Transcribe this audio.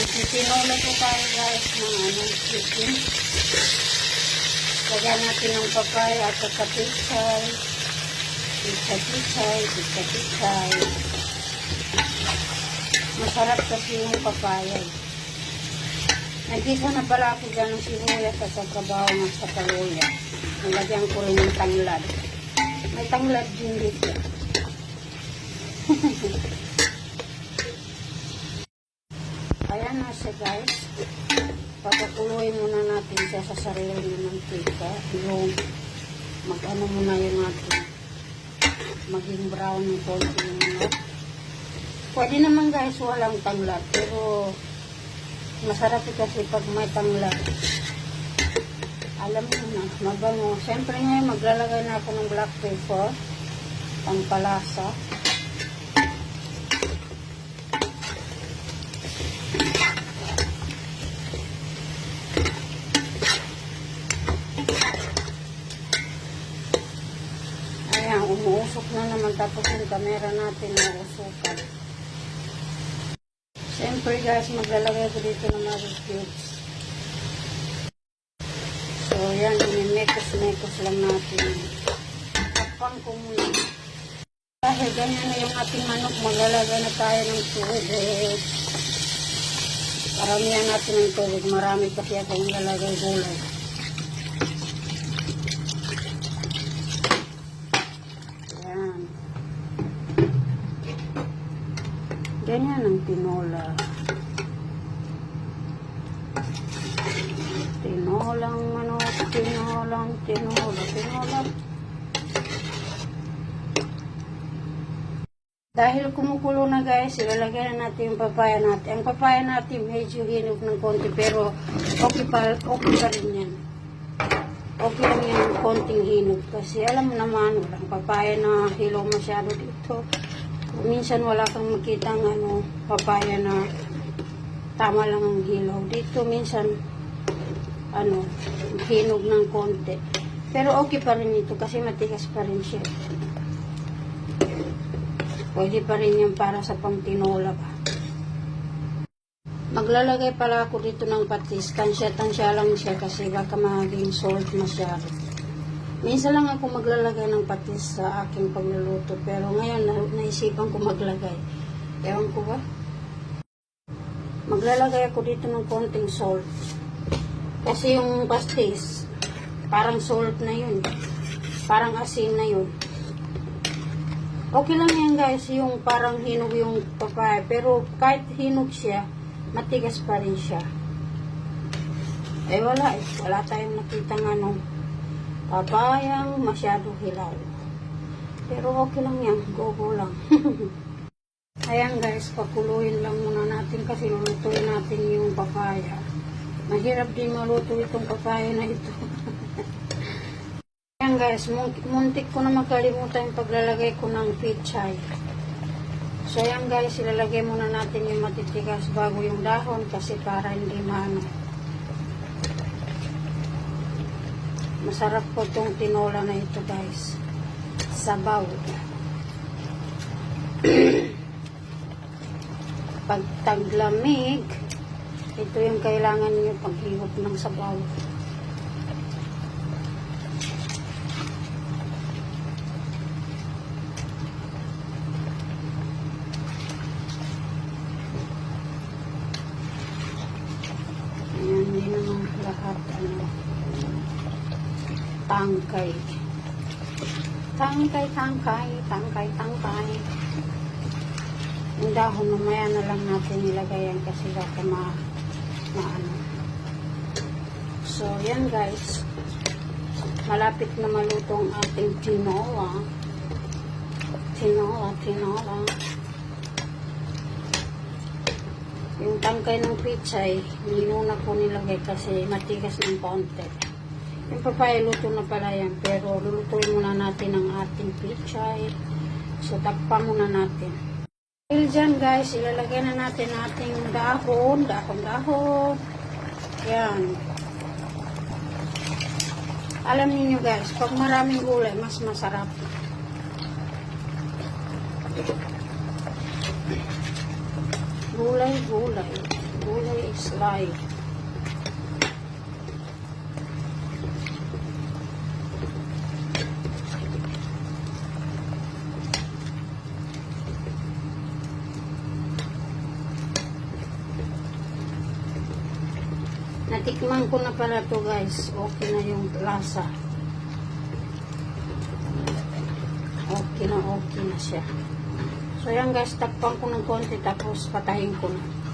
Magtitinola po tayo guys ng chicken. Lagyan natin ng papaya at kapitay. Pichay. Masarap kasi yung papaya. Nagisa na pala ako dyan ng sibuyas at bawang at sa kaluya. Nalagyan ko rin ng tanglad. May tanglad din dito. Ayan na siya guys. Papakuluin muna natin siya sa sarili ng mantika. Yung mag-ano muna yung ating maging brown yung konti yung manok. Pwede naman guys walang tanglad. Pero masarap kasi pag may tanglad. Alam mo na, mabango. Siyempre ngayon maglalagay na ako ng black pepper. Pampalasa. Ayan, umuusok na naman tapos yung camera natin nauusukan. Siyempre guys, maglalagay ko dito ng mga cubes. So yan, mekos lang natin. Tapang ko muna. Dahil ganyan na yung ating manok, maglalagay na tayo ng tubig. Paramihan natin ng tubig. Marami kasi akong lalagay gulay. Yan. Ganyan ang tinola. Tinolang manok, tinola. Dahil kumukulo na guys, ilalagay na natin yung papaya natin. Ang papaya natin medyo hinog ng konti pero okay pa rin yan. Okay lang yung konting hinog kasi alam mo naman, walang papaya na hilaw masyado dito. Minsan wala kang makita ng papaya na tama lang ang hilaw. Dito minsan hinog ng konti. Pero okay pa rin ito kasi matigas pa rin siya. Pwede pa rin yan para sa pangtinola ba. Maglalagay pala ako dito ng patis. Tansya lang siya kasi baka maging salt masyado. Minsan lang ako maglalagay ng patis sa aking pagluluto. Pero ngayon naisipan ko maglagay. Ewan ko ba? Maglalagay ako dito ng konting salt. Kasi yung patis, parang salt na yun. Parang asin na yun. Okay lang yan guys, yung parang hinog yung papaya. Pero kahit hinog siya, matigas pa rin siya. Eh wala eh. Wala tayong nakita papayang masyado hilaw. Pero okay lang yan, go lang. Ayan guys, pakuluin lang muna natin kasi lulutuin natin yung papaya. Mahirap din maluto itong papaya na ito. Ayan guys, muntik ko na makalimutan yung paglalagay ko ng pichay. So ayan guys, ilalagay muna natin yung matitigas bago yung dahon kasi para hindi maano. Masarap po itong tinola na ito guys. Sabaw. Pag taglamig, ito yung kailangan niyo paghihop ng sabaw. Ayan, hindi naman lahat tangkay. Yung dahon mamaya na lang natin nilagayan kasi baka maano. So yan guys, malapit na maluto ang ating tinola. Yung tangkay ng pichay, hindi muna ko nilagay kasi matigas ng konti. Yung papaya luto na pala yan, pero lulutuin muna natin ang ating pichay. So takpan muna natin. Dahil dyan guys, ilalagay na natin ating dahon. Yan. Alam niyo guys, pag maraming gulay, mas masarap. Gulay slide. Natikman ko na pala to guys. Okay na yung lasa. Okay na siya. So yan guys, takpan ko ng konti tapos patayin ko na.